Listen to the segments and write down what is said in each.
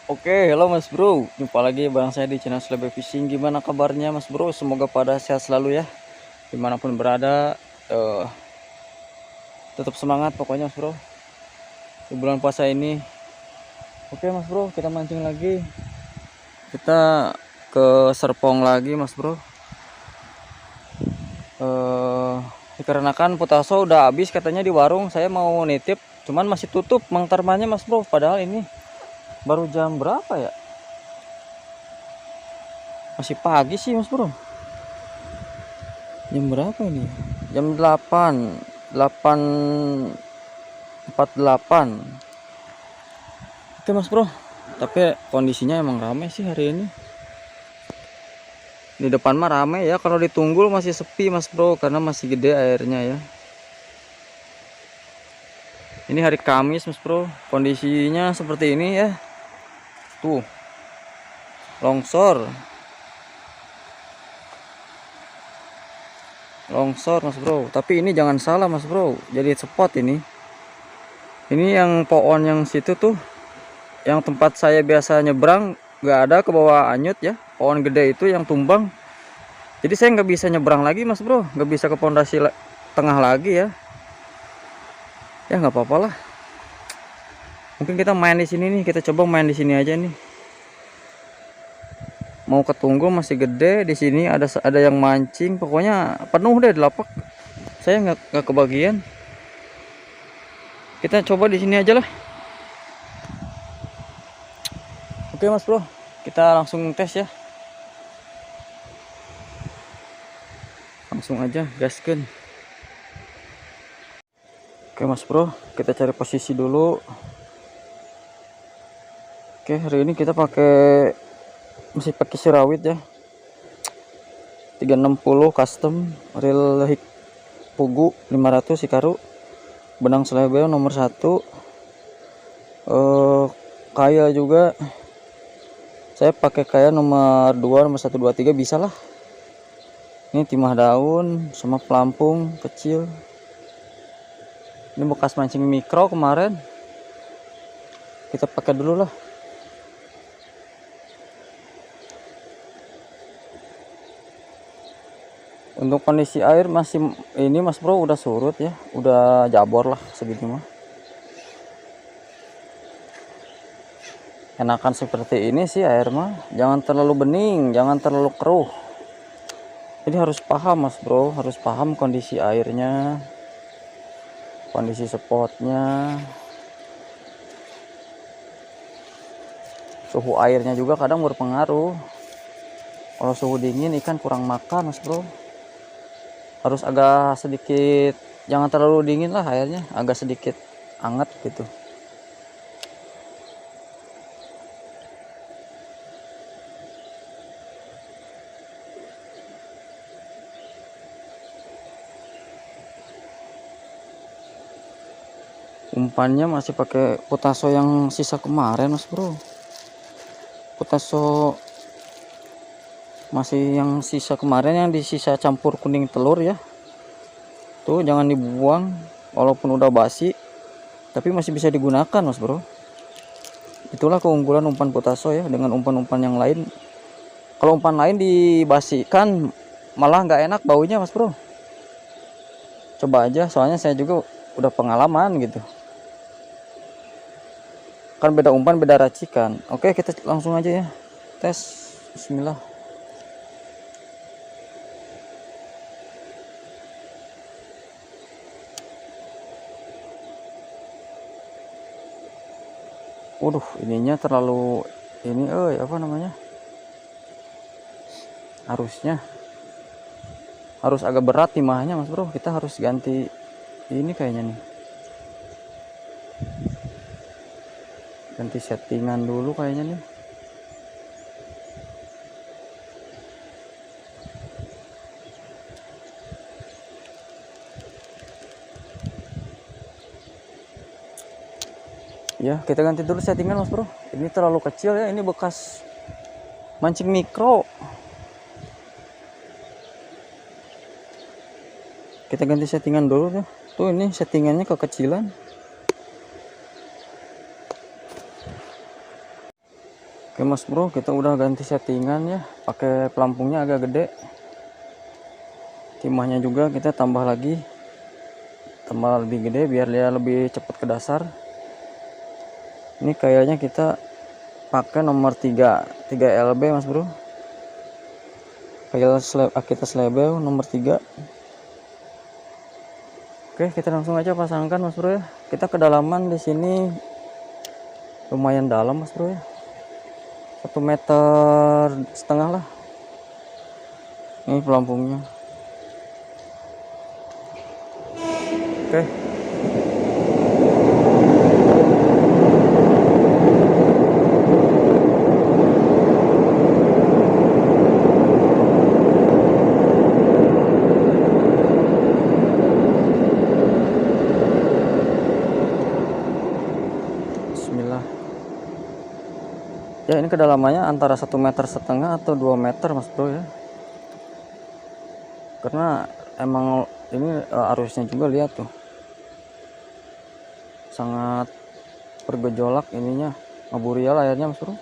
Oke, halo Mas Bro. Jumpa lagi bareng saya di channel Slebe Fishing. Gimana kabarnya Mas Bro? Semoga pada sehat selalu ya. Dimanapun berada, tetap semangat pokoknya Mas Bro. Di bulan puasa ini. Oke Mas Bro, kita mancing lagi. Kita ke Serpong lagi Mas Bro. Dikarenakan putaso udah habis katanya di warung. Saya mau nitip, cuman masih tutup Mang Tarmannya Mas Bro. Padahal ini baru jam berapa ya? Masih pagi sih Mas Bro. Jam berapa ini? Jam 8. 8.48. Oke Mas Bro. Tapi kondisinya emang ramai sih hari ini. Di depan mah ramai ya. Kalau ditunggul masih sepi Mas Bro, karena masih gede airnya ya. Ini hari Kamis Mas Bro. Kondisinya seperti ini ya. Tuh. Longsor. Longsor Mas Bro. Tapi ini jangan salah Mas Bro. Jadi spot ini. Ini yang pohon yang situ tuh, yang tempat saya biasa nyebrang, nggak ada, ke bawah anyut ya. Pohon gede itu yang tumbang. Jadi saya nggak bisa nyebrang lagi Mas Bro. Nggak bisa ke pondasi tengah lagi ya. Ya nggak apa-apa lah. Mungkin kita main di sini nih. Kita coba main di sini aja nih. Mau ketunggul masih gede di sini. Ada yang mancing. Pokoknya penuh deh lapak. Saya nggak kebagian. Kita coba di sini aja lah. Oke Mas Bro, kita langsung tes ya. Langsung aja gaskan. Oke Mas Bro, kita cari posisi dulu. Oke, hari ini kita masih pakai sirawit ya. 360 custom reel hik pugu 500 Hikaru. Benang selebeo nomor 1. Kaya juga. Saya pakai kaya nomor 2, nomor 1, 2, 3 bisa lah. Ini timah daun sama pelampung kecil. Ini bekas mancing mikro kemarin. Kita pakai dulu lah. Untuk kondisi air masih ini Mas Bro, udah surut ya. Udah jabor lah segini mah. Enakan seperti ini sih air mah. Jangan terlalu bening, jangan terlalu keruh. Jadi harus paham Mas Bro, harus paham kondisi airnya, kondisi spotnya, suhu airnya juga kadang berpengaruh. Kalau suhu dingin ikan kurang makan Mas Bro. Harus agak sedikit, jangan terlalu dingin lah airnya, agak sedikit hangat gitu. Umpannya masih pakai putaso yang sisa kemarin Mas Bro. Putaso masih yang sisa kemarin, yang disisa campur kuning telur ya. Tuh jangan dibuang, walaupun udah basi tapi masih bisa digunakan Mas Bro. Itulah keunggulan umpan putaso ya dengan umpan-umpan yang lain. Kalau umpan lain dibasikan malah nggak enak baunya Mas Bro. Coba aja, soalnya saya juga udah pengalaman gitu. Kan beda umpan beda racikan. Oke, kita langsung aja ya. Tes. Bismillah. Waduh, ininya terlalu ini apa namanya? Harus agak berat timahnya Mas Bro. Kita harus ganti ini kayaknya nih. Ganti settingan dulu kayaknya nih. Ya, kita ganti dulu settingan Mas Bro. Ini terlalu kecil ya, ini bekas mancing mikro. Kita ganti settingan dulu ya. Tuh ini settingannya kekecilan. Oke mas bro, kita udah ganti settingan ya, pakai pelampungnya agak gede, timahnya juga kita tambah lagi, tambah lebih gede biar dia lebih cepat ke dasar. Ini kayaknya kita pakai nomor 3 LB mas bro, kayak kita slebel nomor 3. Oke, kita langsung aja pasangkan mas bro ya. Kita kedalaman di sini lumayan dalam mas bro ya, 1,5 meter lah. Ini pelampungnya. Oke. Bismillah. Ya ini kedalamannya antara 1,5 meter atau 2 meter mas bro ya, karena emang ini arusnya juga lihat tuh sangat bergejolak ininya, ngaburial airnya mas bro.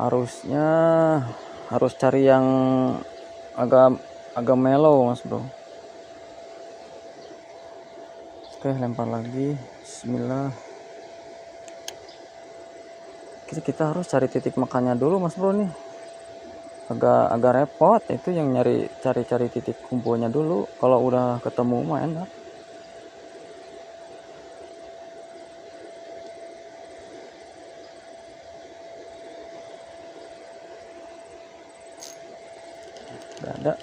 Arusnya harus cari yang agak mellow mas bro. Oke, lempar lagi. Bismillah. Kita harus cari titik makannya dulu mas bro nih, agak repot itu yang cari titik kumpulnya dulu. Kalau udah ketemu mah enak. Gak ada.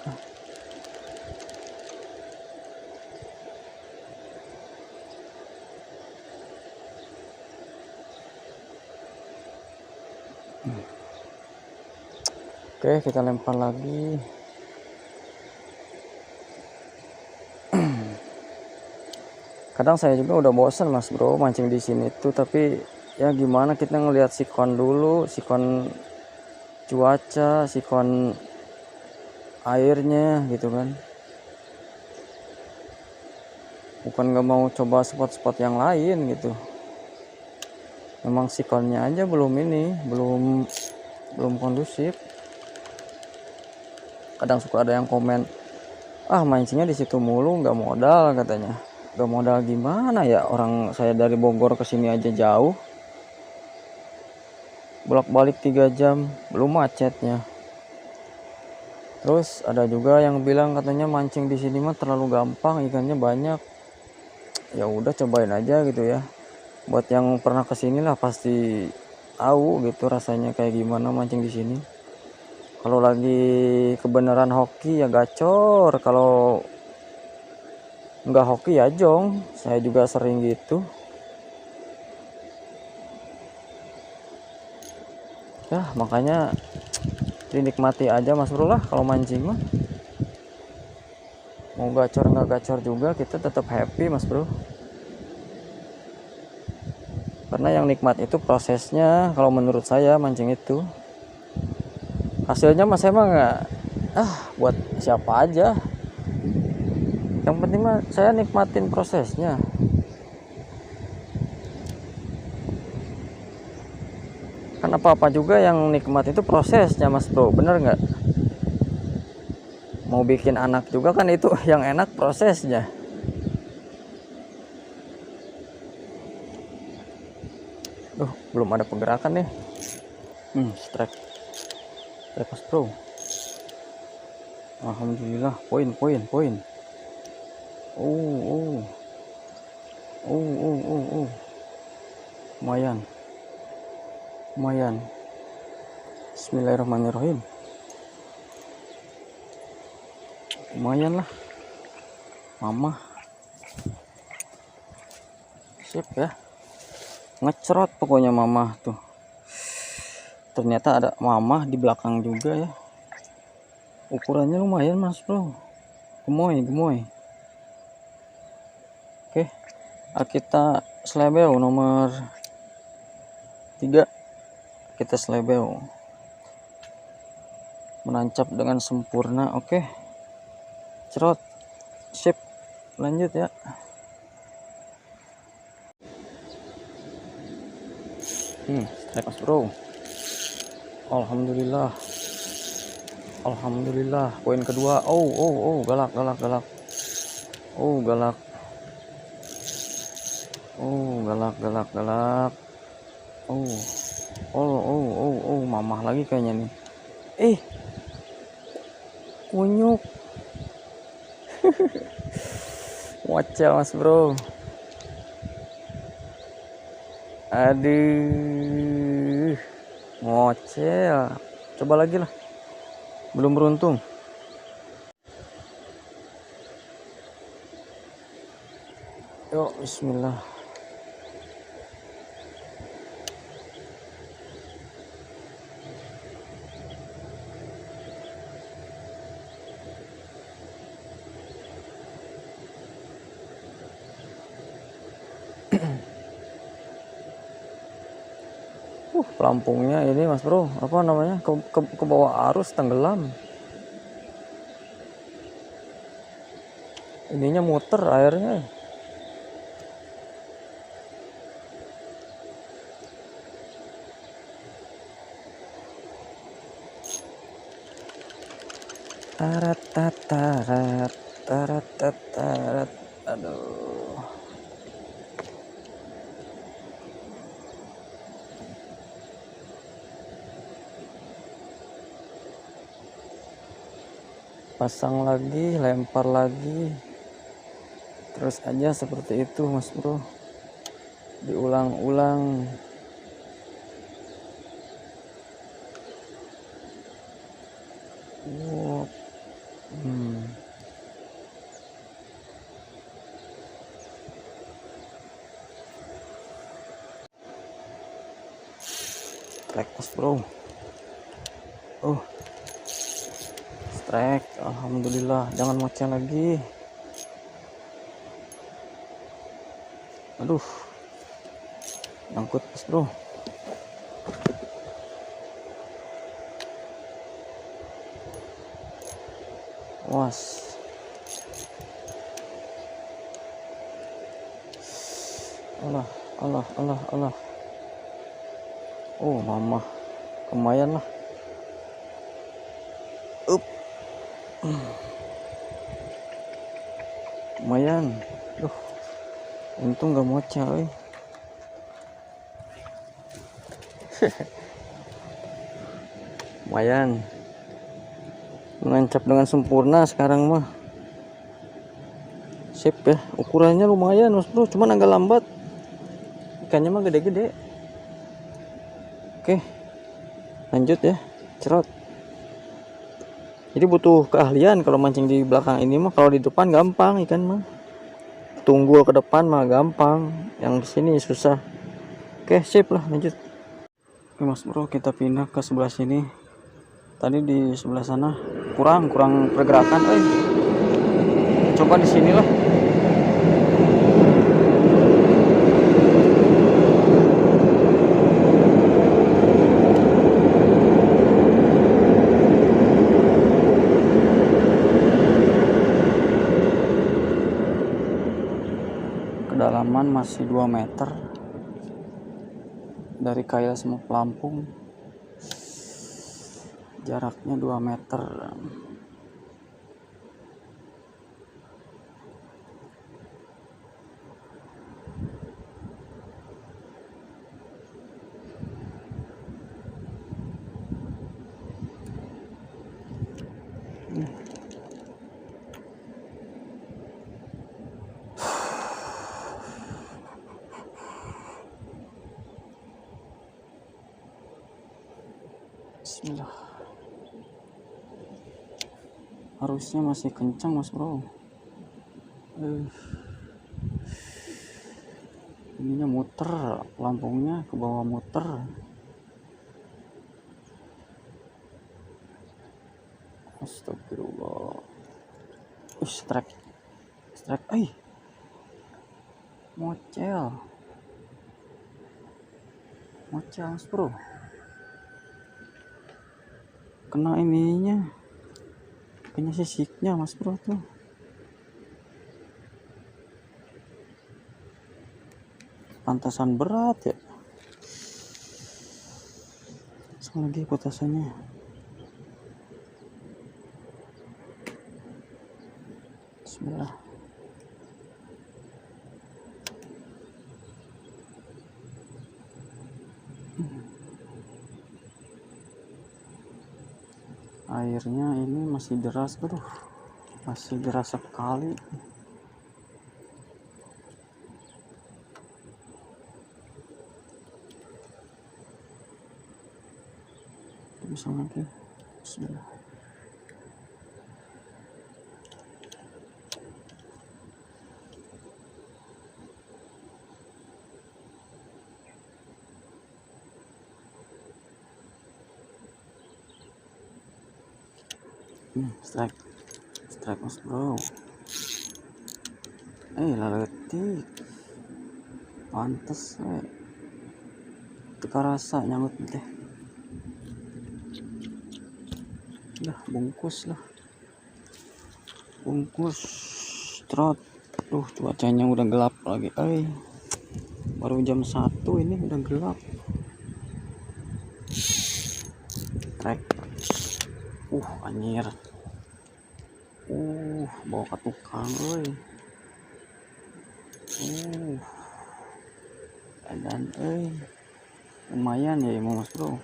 Oke, kita lempar lagi. Kadang saya juga udah bosan mas bro mancing di sini tuh, tapi ya gimana, kita ngelihat sikon dulu, sikon cuaca, sikon airnya gitu kan. Bukan nggak mau coba spot-spot yang lain gitu. Memang sikonnya aja belum kondusif. Kadang suka ada yang komen, mancingnya di situ mulu, nggak modal katanya. Nggak modal gimana ya, orang saya dari Bogor ke sini aja jauh, bolak-balik 3 jam, belum macetnya. Terus ada juga yang bilang katanya mancing di sini mah terlalu gampang, ikannya banyak. Ya udah cobain aja gitu ya. Buat yang pernah kesini lah pasti tahu gitu rasanya kayak gimana mancing di sini. Kalau lagi kebenaran hoki ya gacor, kalau nggak hoki ya jong. Saya juga sering gitu. Ya makanya dinikmati aja mas bro lah kalau mancing mah. Mau gacor nggak gacor juga kita tetap happy mas bro. Karena yang nikmat itu prosesnya, kalau menurut saya mancing itu. Hasilnya mas saya mah nggak buat siapa aja, yang penting mah saya nikmatin prosesnya. Kan apa juga yang nikmat itu prosesnya mas bro, bener nggak? Mau bikin anak juga kan itu yang enak prosesnya. Belum ada pergerakan nih. Strike mas bro. Alhamdulillah, poin. Lumayan. Bismillahirrahmanirrahim. Lumayan lah, mama. Sip ya, ngecerot pokoknya mama tuh. Ternyata ada mama di belakang juga ya. Ukurannya lumayan mas bro, gemoy. Oke, kita slebel nomor 3, kita slebel. menancap dengan sempurna. Oke, cerot, sip, lanjut ya. Strike mas bro. Alhamdulillah, alhamdulillah. Poin kedua. Oh, galak. Oh, galak. Oh, galak. Mamah lagi kayaknya nih. Kunyuk. Wacel mas bro. Aduh, ngocel. Coba lagi lah. Belum beruntung. Yuk, bismillah. Pelampungnya ini mas bro, apa namanya, ke bawah arus, tenggelam. Ininya muter airnya. Tarat. Aduh. Pasang lagi, lempar lagi, terus aja seperti itu mas bro, diulang-ulang. Wow. Strike mas bro. Strike, alhamdulillah. Jangan moceng lagi. Aduh, nyangkut mas bro. Was. Allah. Oh mama, lumayan lah. Lumayan. Untung gak moceng. Lumayan. Menancap dengan sempurna sekarang mah. Sip ya, ukurannya lumayan mas bro, cuman agak lambat. Ikannya mah gede-gede. Oke, lanjut ya, cerot. Jadi butuh keahlian kalau mancing di belakang ini mah. Kalau di depan gampang ikan mah. Tunggul ke depan mah gampang, yang di sini susah. Oke, sip lah, lanjut. Oke mas bro, kita pindah ke sebelah sini. Tadi di sebelah sana kurang pergerakan. Coba di sini lah. Kedalaman masih 2 meter dari kail sama pelampung. Jaraknya 2 meter. Bismillah. Harusnya masih kencang mas bro. Ininya muter, pelampungnya ke bawah muter. Astagfirullah. Strike. Mocel mas bro. kena ininya, kena sisiknya mas bro tuh. Pantasan berat ya. Pasang lagi petasannya. Bismillah. Airnya ini masih deras, aduh, masih deras sekali. Bisa lagi. Bismillah. Strike mas bro. Laletik pantes teka rasa nyangkut teh. Lah bungkus trot. Tuh cuacanya udah gelap lagi, baru jam 1 ini udah gelap. Trek. Anjir. Bawa ke tukang dan lumayan ya mas bro.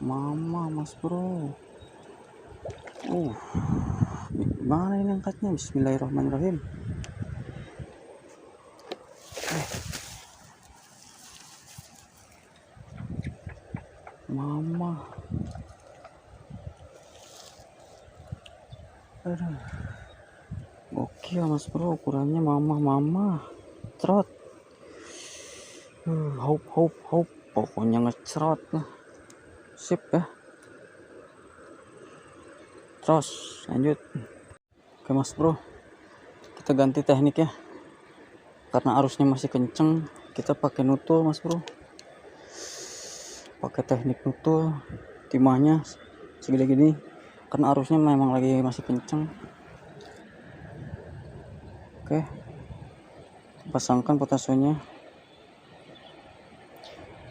Mama mas bro. Gimana ini angkatnya? Bismillahirrahmanirrahim. Mama. Aduh. Gokil mas bro, ukurannya mama. Trot. Hop. Pokoknya ngecerot lah. Sip ya. Terus lanjut. Oke mas bro, kita ganti teknik ya. Karena arusnya masih kenceng, kita pakai nutul mas bro. Pakai teknik nutul, timahnya segede gini. Karena arusnya memang lagi masih kenceng. Oke, pasangkan potasionya.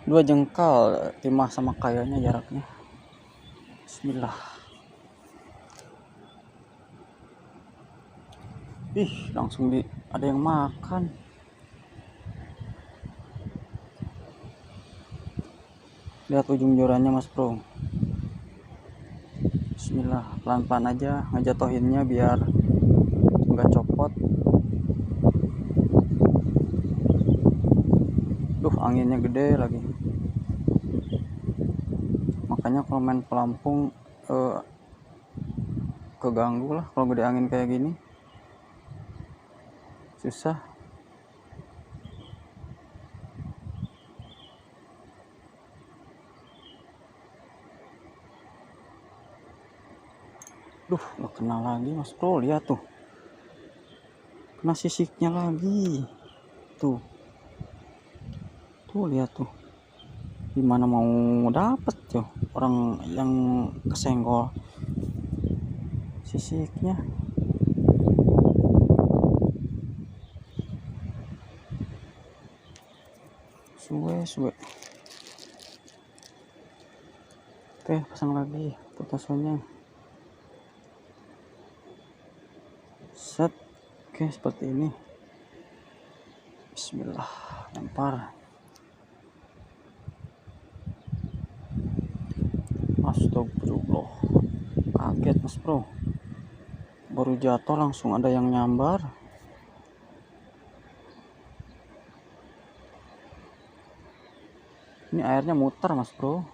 2 jengkal timah sama kayanya jaraknya. Bismillah. Langsung ada yang makan. Lihat ujung jorannya mas bro. Bismillah, pelan-pelan aja ngejatohinnya biar nggak copot. Anginnya gede lagi, makanya kalau main pelampung keganggu lah kalau gede angin kayak gini, susah. Nggak kena lagi mas bro. Lihat tuh, kena sisiknya lagi tuh lihat tuh. Gimana mau dapet tuh orang yang kesenggol sisiknya. Suwe. Oke, pasang lagi potasionya. Set. Oke, seperti ini. Bismillah, lempar. Astagfirullah, kaget mas bro, baru jatuh langsung ada yang nyambar. Ini airnya muter mas bro.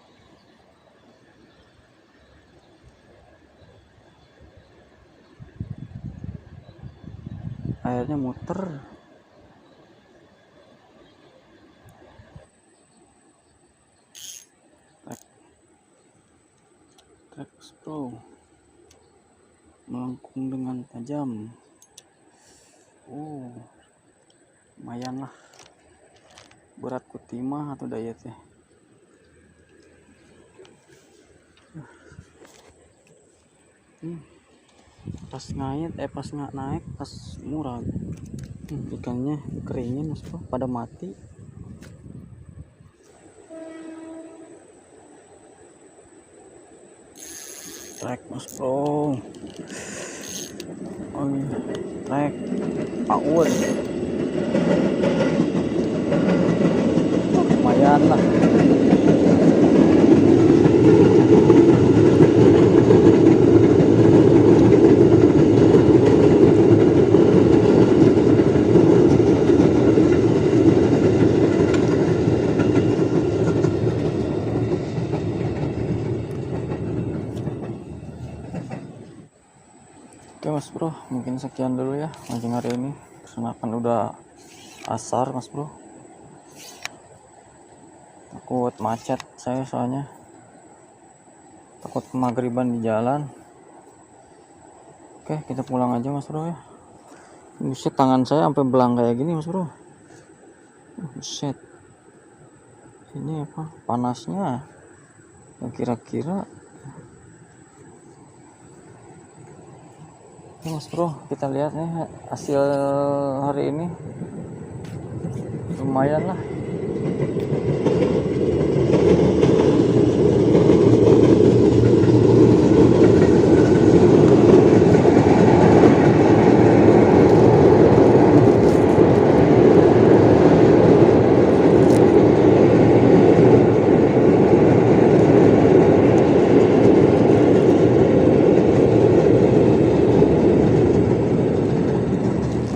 Airnya muter. Trek bro, melengkung dengan tajam. Lumayan lah. berat kutimah atau diet ya. Pas ngait pas nggak naik pas murah. Ikannya keringin mas bro, pada mati. Trek mas bro, oh iya, trek paus, lumayan lah. Oke mas bro, mungkin sekian dulu ya mancing hari ini, karena kan udah asar mas bro, takut macet saya soalnya, takut kemaghriban di jalan. Oke kita pulang aja mas bro ya. Buset, tangan saya sampai belang kayak gini mas bro. Buset, ini apa panasnya ya kira-kira. Oke mas bro, kita lihat nih hasil hari ini, lumayan lah.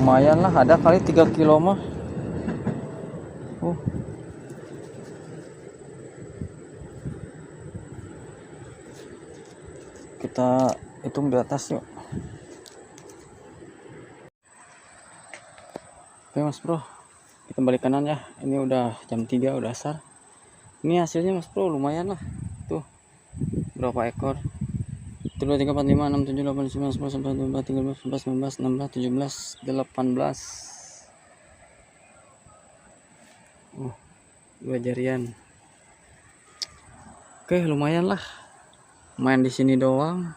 Lumayan lah, ada kali 3 kilo mah. Kita hitung di atas yuk. Oke mas bro, kita balik kanan ya. Ini udah jam 3, udah asar. Ini hasilnya mas bro, lumayan lah. Tuh berapa ekor? 1, 2, 3, 4, 5, 6, 7, 8, 9, 10, 11, 12, 13, 14, 15, 16, 17, 18. 2 jarian. Oke lumayan lah. Main di sini doang.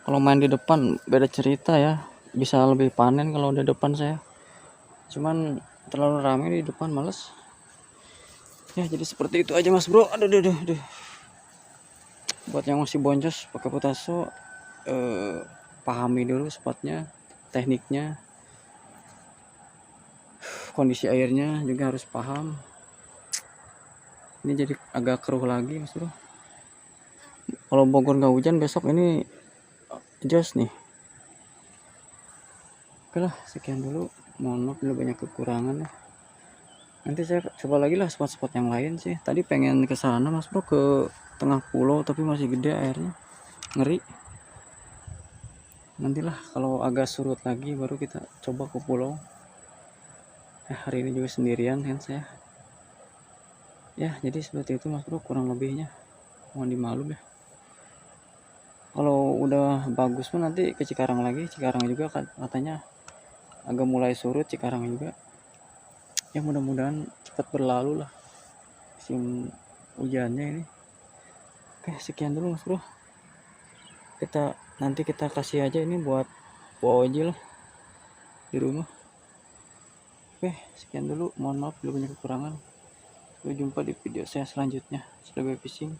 Kalau main di depan beda cerita ya. Bisa lebih panen kalau di depan saya. Cuman terlalu ramai di depan, males. Ya jadi seperti itu aja mas bro. Aduh. Buat yang masih boncos pakai potaso, pahami dulu spotnya, tekniknya, kondisi airnya juga harus paham. Ini jadi agak keruh lagi mas bro. Kalau Bogor nggak hujan besok ini jos nih. Oke lah, sekian dulu. Mohon maaf dulu banyak kekurangan ya. Nanti saya coba lagi lah spot-spot yang lain sih. Tadi pengen ke sana mas bro, ke tengah pulau tapi masih gede airnya, ngeri. Nantilah kalau agak surut lagi baru kita coba ke pulau. Hari ini juga sendirian kan saya. Ya jadi seperti itu mas bro, kurang lebihnya. Mohon dimaklum ya. Kalau udah bagus pun nanti ke Cikarang lagi. Cikarang juga katanya agak mulai surut Cikarang juga. Ya mudah-mudahan cepat berlalu lah musim hujannya ini. Oke sekian dulu mas bro. Nanti kita kasih aja ini buat Oji lah di rumah. Oke sekian dulu, mohon maaf bila banyak kekurangan. Sampai jumpa di video saya selanjutnya. Selamat fishing.